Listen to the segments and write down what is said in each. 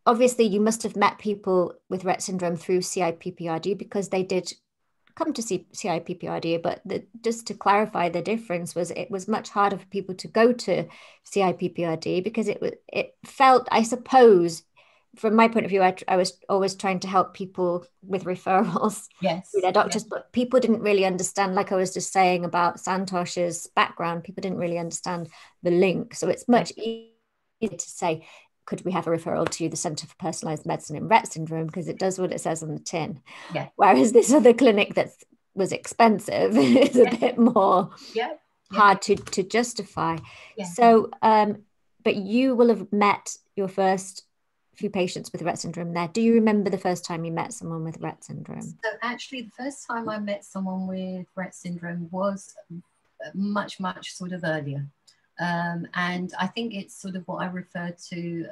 obviously you must have met people with Rett syndrome through CIPPRD because they did come to see CIPPRD, but just to clarify, the difference was it was much harder for people to go to CIPPRD because it felt, I suppose, from my point of view, I was always trying to help people with referrals Yes. through their doctors, Yes. but people didn't really understand, like I was just saying about Santosh's background, people didn't really understand the link. So it's much easier to say, could we have a referral to the Centre for Personalised Medicine in Rett Syndrome? Because it does what it says on the tin. Yeah. Whereas this other clinic that was expensive is a bit more hard to justify. Yeah. So, but you will have met your first few patients with Rett syndrome there. Do you remember the first time you met someone with Rett syndrome? So actually, the first time I met someone with Rett syndrome was much sort of earlier. And I think it's sort of what I referred to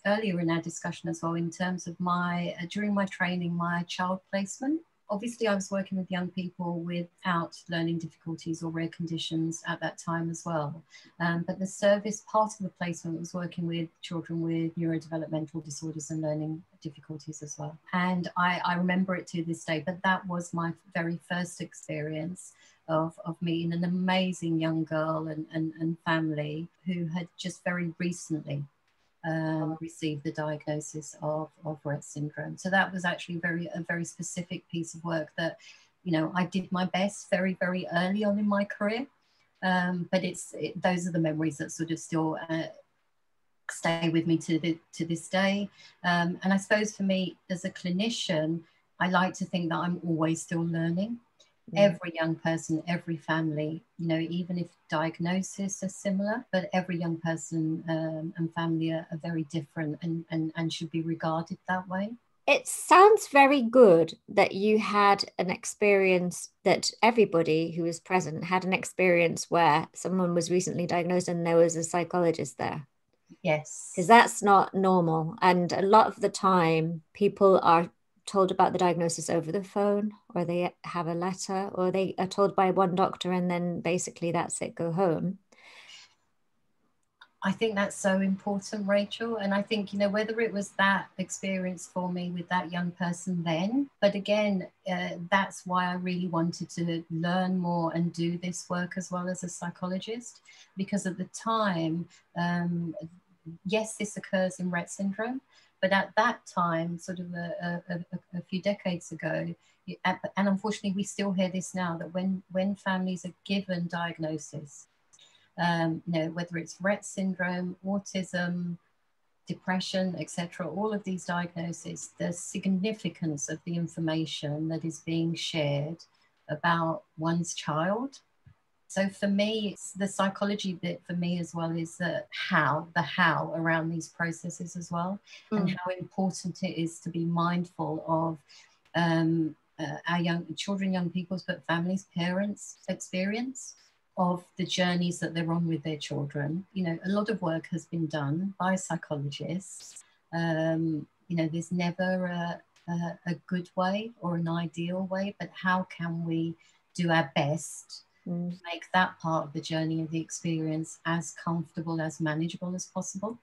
earlier in our discussion as well, in terms of my, during my training, my child placement. Obviously, I was working with young people without learning difficulties or rare conditions at that time as well. But the service part of the placement was working with children with neurodevelopmental disorders and learning difficulties as well. And I remember it to this day, but that was my very first experience of meeting an amazing young girl and family who had just very recently received the diagnosis of Rett syndrome. So that was actually a very specific piece of work that, you know, I did my best very early on in my career. But those are the memories that sort of still stay with me to this day. And I suppose for me as a clinician, I like to think that I'm always still learning. Every young person, every family, you know, even if diagnoses are similar, but every young person and family are very different and should be regarded that way. It sounds very good that you had an experience, that everybody who was present had an experience where someone was recently diagnosed and there was a psychologist there. Yes. Because that's not normal. And a lot of the time, people are told about the diagnosis over the phone, or they have a letter, or they are told by one doctor and then basically that's it, go home. I think that's so important, Rachel. And I think, you know, whether it was that experience for me with that young person then, but again, that's why I really wanted to learn more and do this work as well as a psychologist, because at the time, yes, this occurs in Rett syndrome, but at that time, sort of a few decades ago, and unfortunately we still hear this now, that when families are given diagnosis, you know, whether it's Rett syndrome, autism, depression, etc., all of these diagnoses, the significance of the information that is being shared about one's child. So for me, it's the psychology bit for me as well, is the how around these processes as well, and how important it is to be mindful of our young children, young people's, but families, parents' experience of the journeys that they're on with their children. You know, a lot of work has been done by psychologists. You know, there's never a good way or an ideal way, but how can we do our best to make that part of the journey of the experience as comfortable, as manageable as possible?